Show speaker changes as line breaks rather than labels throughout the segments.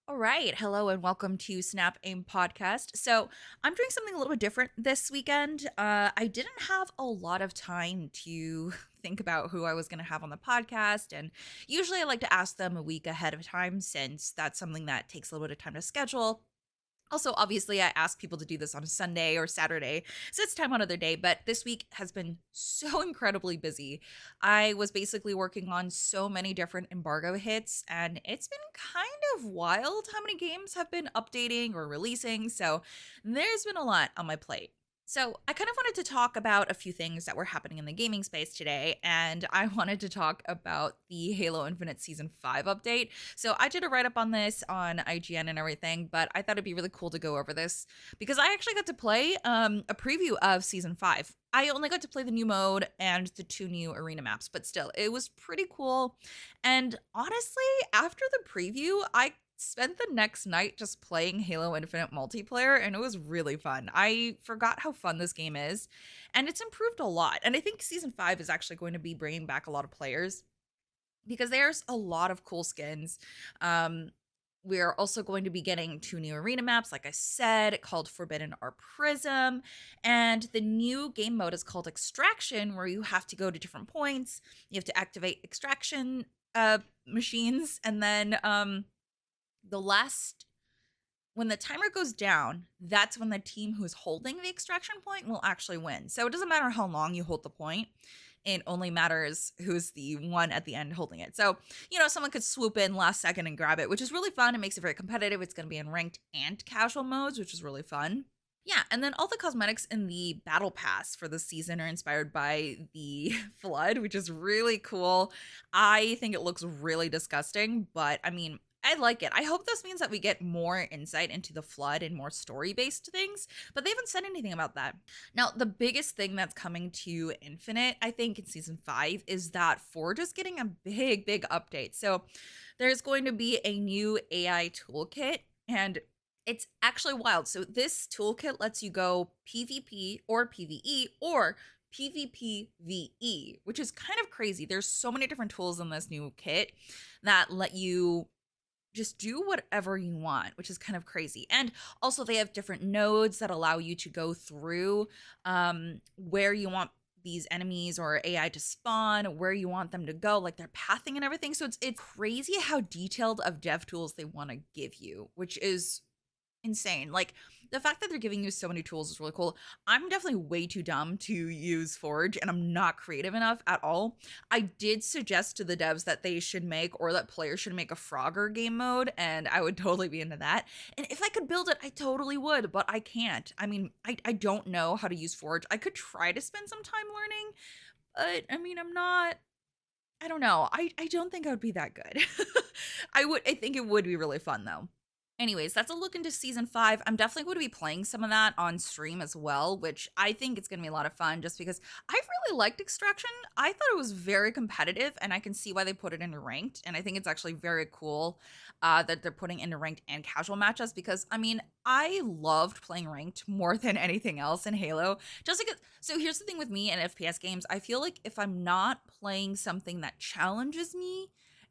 All right. Hello and welcome to Snap Aim Podcast. So, I'm doing something a little bit different this weekend. I didn't have a lot of time to think about who I was going to have on the podcast. And usually I like to ask them a week ahead of time since that's something that takes a little bit of time to schedule. Also, obviously, I ask people to do this on a Sunday or Saturday, so it's time on other day. But this week has been so incredibly busy. I was basically working on so many different embargo hits, and it's been kind of wild how many games have been updating or releasing. So there's been a lot on my plate. So, I kind of wanted to talk about a few things that were happening in the gaming space today, and I wanted to talk about the Halo Infinite Season 5 update. So, I did a write up on this on IGN and everything, but I thought it'd be really cool to go over this because I actually got to play a preview of Season 5. I only got to play the new mode and the two new arena maps, but still, it was pretty cool. And honestly, after the preview, I spent the next night just playing Halo Infinite multiplayer, and it was really fun. I forgot how fun this game is, and it's improved a lot. And I think season 5 is actually going to be bringing back a lot of players because there's a lot of cool skins. We're also going to be getting two new arena maps, like I said, called Forbidden or Prism. And the new game mode is called Extraction, where you have to go to different points. You have to activate extraction machines, and then the last when the timer goes down, that's when the team who's holding the extraction point will actually win. So it doesn't matter how long you hold the point. It only matters who's the one at the end holding it. So, someone could swoop in last second and grab it, which is really fun. It makes it very competitive. It's going to be in ranked and casual modes, which is really fun. Yeah, and then all the cosmetics in the battle pass for this season are inspired by the flood, which is really cool. I think it looks really disgusting, but I mean, I like it. I hope this means that we get more insight into the flood and more story-based things, but they haven't said anything about that. Now, the biggest thing that's coming to Infinite, I think in season 5, is that Forge is getting a big update. So there's going to be a new AI toolkit, and it's actually wild. So this toolkit lets you go PvP or PvE or PvPvE, which is kind of crazy. There's so many different tools in this new kit that let you just do whatever you want, which is kind of crazy. And also they have different nodes that allow you to go through where you want these enemies or AI to spawn, where you want them to go, like their pathing and everything. So it's crazy how detailed of dev tools they want to give you, which is insane. Like the fact that they're giving you so many tools is really cool. I'm definitely way too dumb to use Forge, and I'm not creative enough at all. I did suggest to the devs that they should make, or that players should make, a Frogger game mode, and I would totally be into that. And if I could build it, I totally would, but I can't. I mean, I don't know how to use Forge. I could try to spend some time learning, but I mean, I don't know. I don't think I would be that good. I think it would be really fun though. Anyways, that's a look into season 5. I'm definitely going to be playing some of that on stream as well, which I think it's going to be a lot of fun just because I really liked Extraction. I thought it was very competitive, and I can see why they put it into ranked. And I think it's actually very cool that they're putting into ranked and casual matches because, I mean, I loved playing ranked more than anything else in Halo. Just because, so here's the thing with me and FPS games. I feel like if I'm not playing something that challenges me,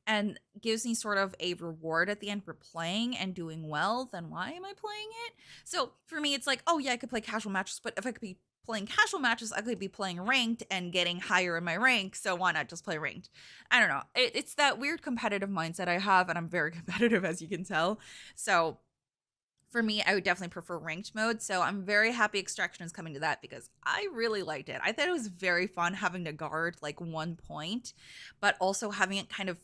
and gives me sort of a reward at the end for playing and doing well, then why am I playing it? So for me, it's like, oh yeah, I could play casual matches, but if I could be playing casual matches, I could be playing ranked and getting higher in my rank. So why not just play ranked? I don't know. It's that weird competitive mindset I have, and I'm very competitive, as you can tell. So for me, I would definitely prefer ranked mode. So I'm very happy Extraction is coming to that because I really liked it. I thought it was very fun having to guard like one point, but also having it kind of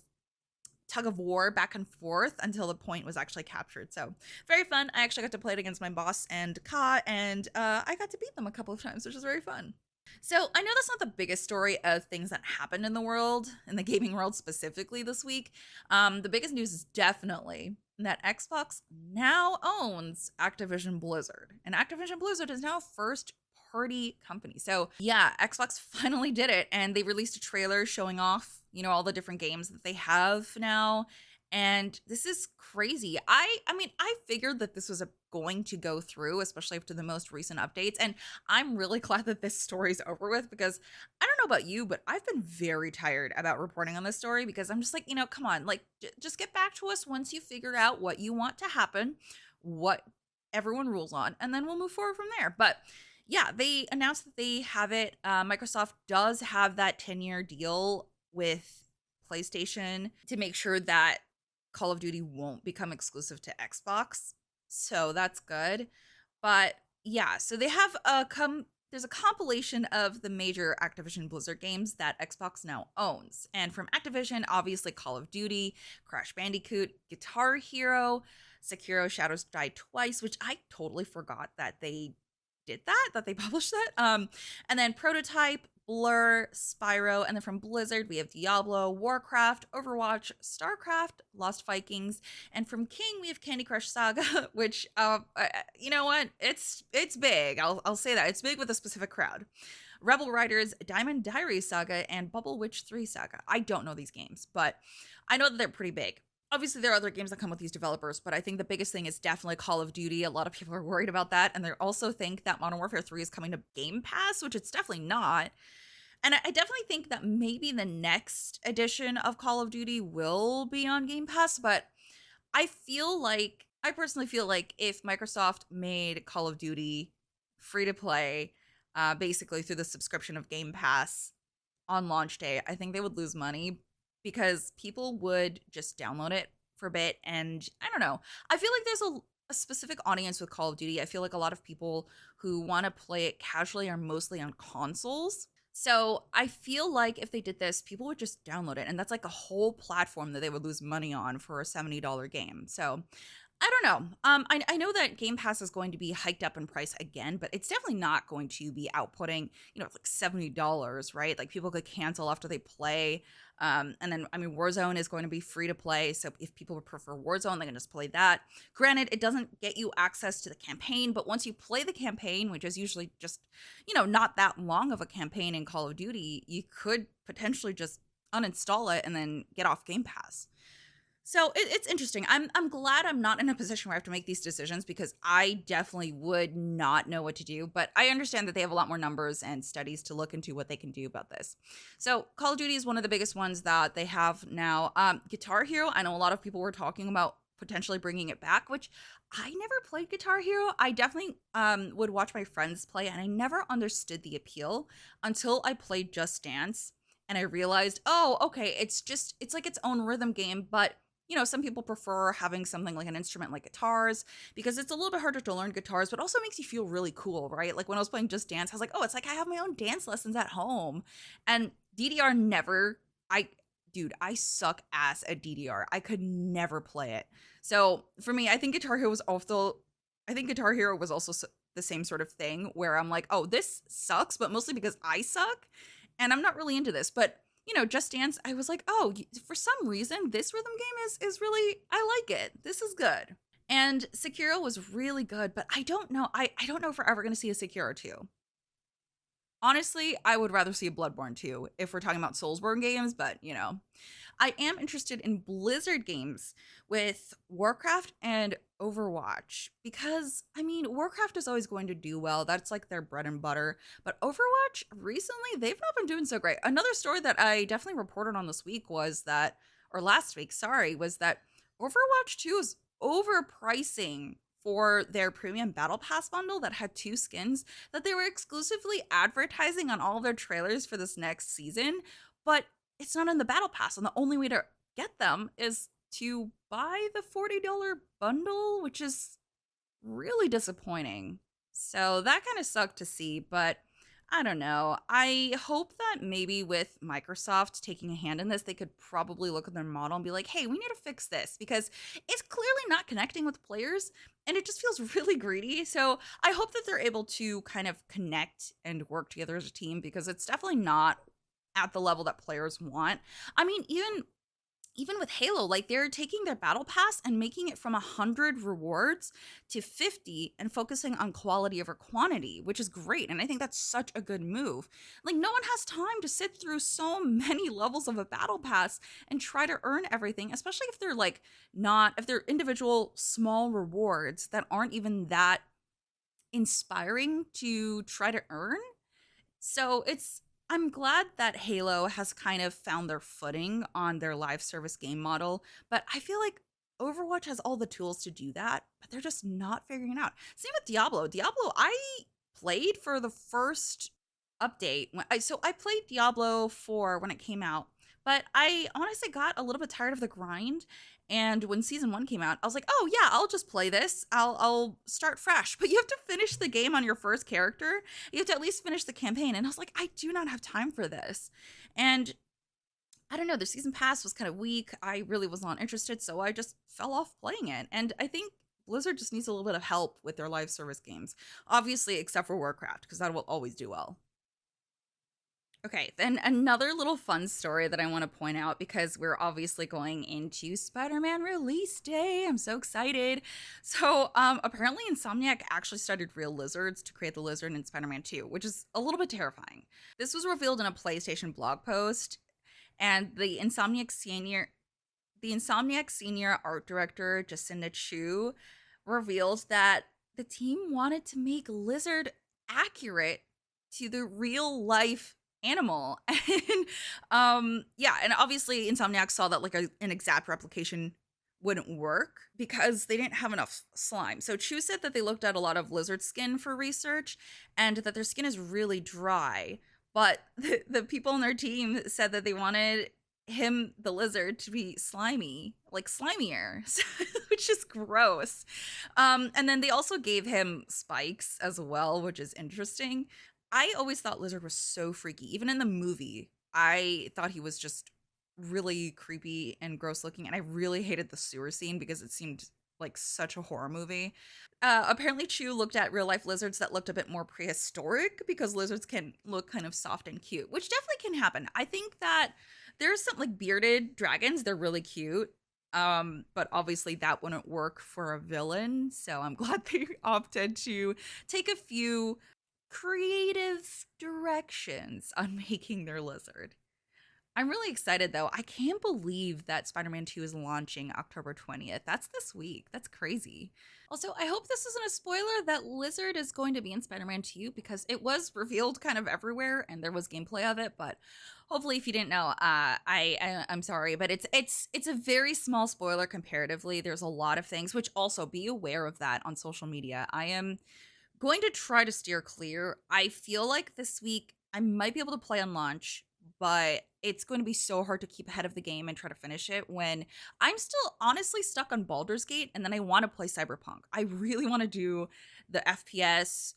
tug of war back and forth until the point was actually captured. So very fun. I actually got to play it against my boss and Ka, and I got to beat them a couple of times, which was very fun. So I know that's not the biggest story of things that happened in the world, in the gaming world specifically this week. The biggest news is definitely that Xbox now owns Activision Blizzard, and Activision Blizzard is now first party company. So yeah, Xbox finally did it, and they released a trailer showing off, all the different games that they have now. And this is crazy. I mean, I figured that this was going to go through, especially after the most recent updates. And I'm really glad that this story's over with because I don't know about you, but I've been very tired about reporting on this story because I'm just like, come on, like just get back to us once you figure out what you want to happen, what everyone rules on, and then we'll move forward from there. But yeah, they announced that they have it. Microsoft does have that 10-year deal with PlayStation to make sure that Call of Duty won't become exclusive to Xbox. So that's good. But yeah, so they have there's a compilation of the major Activision Blizzard games that Xbox now owns. And from Activision, obviously Call of Duty, Crash Bandicoot, Guitar Hero, Sekiro Shadows Die Twice, which I totally forgot that they did that they published that. And then Prototype, Blur, Spyro, and then from Blizzard we have Diablo, Warcraft, Overwatch, StarCraft, Lost Vikings, and from King we have Candy Crush Saga, which you know what? It's big. I'll say that. It's big with a specific crowd. Rebel Riders, Diamond Diaries Saga, and Bubble Witch 3 Saga. I don't know these games, but I know that they're pretty big. Obviously, there are other games that come with these developers, but I think the biggest thing is definitely Call of Duty. A lot of people are worried about that, and they also think that Modern Warfare 3 is coming to Game Pass, which it's definitely not. And I definitely think that maybe the next edition of Call of Duty will be on Game Pass, but I personally feel like if Microsoft made Call of Duty free to play, basically through the subscription of Game Pass on launch day, I think they would lose money because people would just download it for a bit. And I don't know. I feel like there's a specific audience with Call of Duty. I feel like a lot of people who want to play it casually are mostly on consoles. So I feel like if they did this, people would just download it. And that's like a whole platform that they would lose money on for a $70 game. So I don't know. I know that Game Pass is going to be hiked up in price again, but it's definitely not going to be outputting, like $70, right? Like people could cancel after they play. And then, I mean, Warzone is going to be free to play. So if people prefer Warzone, they can just play that. Granted, it doesn't get you access to the campaign, but once you play the campaign, which is usually just, not that long of a campaign in Call of Duty, you could potentially just uninstall it and then get off Game Pass. So it's interesting. I'm glad I'm not in a position where I have to make these decisions because I definitely would not know what to do. But I understand that they have a lot more numbers and studies to look into what they can do about this. So Call of Duty is one of the biggest ones that they have now. Guitar Hero, I know a lot of people were talking about potentially bringing it back, which I never played Guitar Hero. I definitely would watch my friends play, and I never understood the appeal until I played Just Dance. And I realized, oh, okay, it's like its own rhythm game, but some people prefer having something like an instrument like guitars because it's a little bit harder to learn guitars, but also makes you feel really cool, right? Like when I was playing Just Dance, I was like, oh, it's like I have my own dance lessons at home. And DDR I suck ass at DDR. I could never play it. So for me, I think Guitar Hero was also the same sort of thing where I'm like, oh, this sucks, but mostly because I suck and I'm not really into this. But Just Dance, I was like, oh, for some reason, this rhythm game is really, I like it. This is good. And Sekiro was really good, but I don't know. I don't know if we're ever going to see a Sekiro 2. Honestly, I would rather see a Bloodborne 2 if we're talking about Soulsborne games, but I am interested in Blizzard games with Warcraft and Overwatch because, I mean, Warcraft is always going to do well. That's like their bread and butter. But Overwatch, recently, they've not been doing so great. Another story that I definitely reported on this week was that, or last week, sorry, was that Overwatch 2 is overpricing for their premium battle pass bundle that had 2 skins that they were exclusively advertising on all of their trailers for this next season, but it's not in the battle pass, and the only way to get them is to buy the $40 bundle, which is really disappointing. So that kind of sucked to see, but I don't know. I hope that maybe with Microsoft taking a hand in this, they could probably look at their model and be like, hey, we need to fix this because it's clearly not connecting with players and it just feels really greedy. So I hope that they're able to kind of connect and work together as a team because it's definitely not at the level that players want. I mean, even even with Halo, like they're taking their battle pass and making it from 100 rewards to 50 and focusing on quality over quantity, which is great. And I think that's such a good move. Like, no one has time to sit through so many levels of a battle pass and try to earn everything, especially if they're like not, if they're individual small rewards that aren't even that inspiring to try to earn. So I'm glad that Halo has kind of found their footing on their live service game model, but I feel like Overwatch has all the tools to do that, but they're just not figuring it out. Same with Diablo. Diablo, I played for the first update. So I played Diablo 4 when it came out, but I honestly got a little bit tired of the grind. And when season 1 came out, I was like, "Oh yeah, I'll just play this. I'll start fresh." But you have to finish the game on your first character. You have to at least finish the campaign. And I was like, "I do not have time for this." And I don't know, the season pass was kind of weak. I really was not interested, so I just fell off playing it. And I think Blizzard just needs a little bit of help with their live service games. Obviously, except for Warcraft, because that will always do well. Okay, then another little fun story that I want to point out, because we're obviously going into Spider-Man release day. I'm so excited. So, apparently Insomniac actually started real lizards to create the lizard in Spider-Man 2, which is a little bit terrifying. This was revealed in a PlayStation blog post, and the Insomniac senior art director, Jacinda Chu, revealed that the team wanted to make Lizard accurate to the real life animal. And yeah, and obviously Insomniac saw that like an exact replication wouldn't work because they didn't have enough slime. So Chu said that they looked at a lot of lizard skin for research and that their skin is really dry. But the people on their team said that they wanted him, the lizard, to be slimy, like slimier, which is gross. And then they also gave him spikes as well, which is interesting. I always thought Lizard was so freaky. Even in the movie, I thought he was just really creepy and gross looking. And I really hated the sewer scene because it seemed like such a horror movie. Apparently, Chu looked at real life lizards that looked a bit more prehistoric because lizards can look kind of soft and cute, which definitely can happen. I think that there's some like bearded dragons, they're really cute. But obviously that wouldn't work for a villain. So I'm glad they opted to take a few creative directions on making their lizard. I'm really excited though. I can't believe that Spider-Man 2 is launching October 20th. That's this week. That's crazy. Also, I hope this isn't a spoiler that Lizard is going to be in Spider-Man 2 because it was revealed kind of everywhere and there was gameplay of it, but hopefully if you didn't know, I'm sorry, but it's a very small spoiler comparatively. There's a lot of things, which also be aware of that on social media. I am going to try to steer clear. I feel like this week I might be able to play on launch, but it's going to be so hard to keep ahead of the game and try to finish it when I'm still honestly stuck on Baldur's Gate and then I want to play Cyberpunk. I really want to do the FPS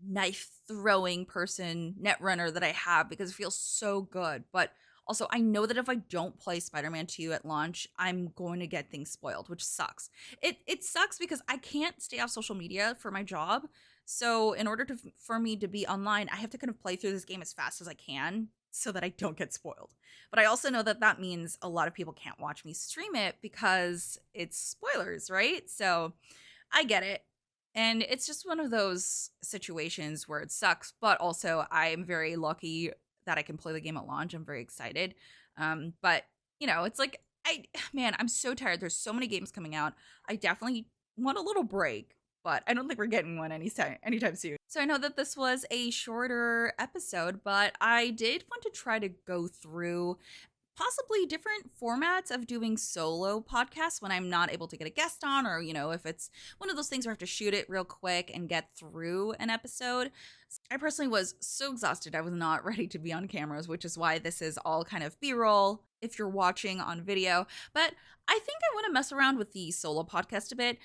knife throwing person netrunner that I have because it feels so good. But also, I know that if I don't play Spider-Man 2 at launch, I'm going to get things spoiled, which sucks. It sucks because I can't stay off social media for my job. So in order for me to be online, I have to kind of play through this game as fast as I can so that I don't get spoiled. But I also know that that means a lot of people can't watch me stream it because it's spoilers, right? So I get it. And it's just one of those situations where it sucks, but also I'm very lucky that I can play the game at launch. I'm very excited. But you know, it's like man, I'm so tired. There's so many games coming out. I definitely want a little break, but I don't think we're getting one anytime soon. So I know that this was a shorter episode, but I did want to try to go through possibly different formats of doing solo podcasts when I'm not able to get a guest on, or, you know, if it's one of those things where I have to shoot it real quick and get through an episode. I personally was so exhausted. I was not ready to be on cameras, which is why this is all kind of B-roll if you're watching on video. But I think I want to mess around with the solo podcast a bit.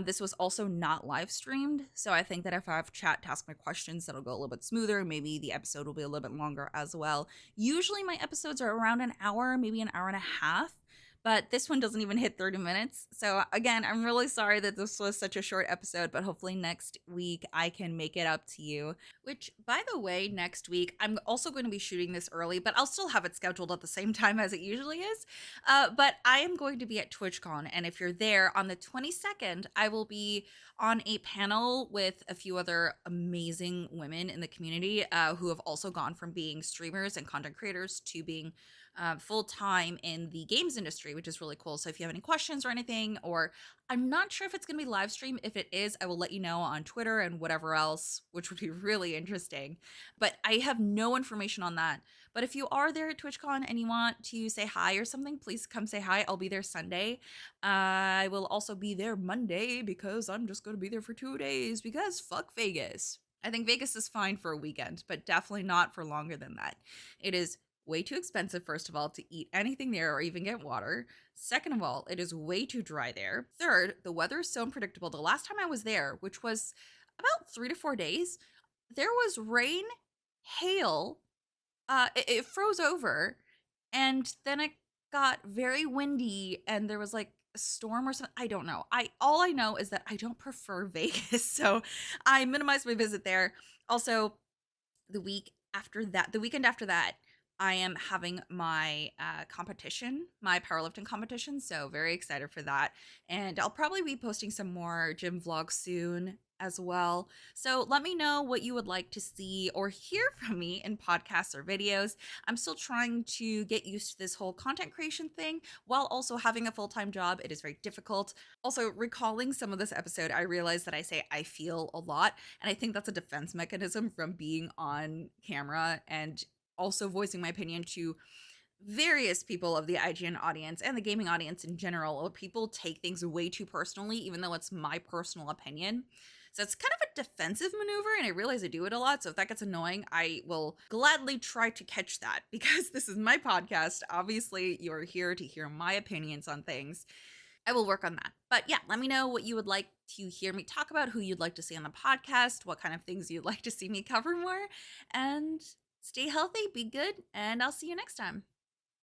This was also not live streamed, so I think that if I have chat to ask my questions, that'll go a little bit smoother. Maybe the episode will be a little bit longer as well. Usually my episodes are around an hour, maybe an hour and a half, but this one doesn't even hit 30 minutes. So, again, I'm really sorry that this was such a short episode, but hopefully next week I can make it up to you. Which, by the way, next week I'm also going to be shooting this early, but I'll still have it scheduled at the same time as it usually is. But I am going to be at TwitchCon, and if you're there on the 22nd, I will be on a panel with a few other amazing women in the community who have also gone from being streamers and content creators to being full time in the games industry, which is really cool. So if you have any questions or anything, or I'm not sure if it's going to be live stream. If it is, I will let you know on Twitter and whatever else, which would be really interesting. But I have no information on that. But if you are there at TwitchCon and you want to say hi or something, please come say hi. I'll be there Sunday. I will also be there Monday because I'm just going to be there for 2 days because fuck Vegas. I think Vegas is fine for a weekend, but definitely not for longer than that. It is way too expensive, first of all, to eat anything there or even get water. Second of all, it is way too dry there. Third, the weather is so unpredictable. The last time I was there, which was about 3 to 4 days, there was rain, hail, it froze over, and then it got very windy, and there was like a storm or something. I don't know. All I know is that I don't prefer Vegas, so I minimized my visit there. Also, the weekend after that, I am having my competition, my powerlifting competition. So very excited for that. And I'll probably be posting some more gym vlogs soon as well. So let me know what you would like to see or hear from me in podcasts or videos. I'm still trying to get used to this whole content creation thing while also having a full-time job. It is very difficult. Also, recalling some of this episode, I realized that I say I feel a lot, and I think that's a defense mechanism from being on camera and also voicing my opinion to various people of the IGN audience and the gaming audience in general. People take things way too personally, even though it's my personal opinion. So it's kind of a defensive maneuver, and I realize I do it a lot. So if that gets annoying, I will gladly try to catch that because this is my podcast. Obviously, you're here to hear my opinions on things. I will work on that. But yeah, let me know what you would like to hear me talk about, who you'd like to see on the podcast, what kind of things you'd like to see me cover more, and stay healthy, be good, and I'll see you next time.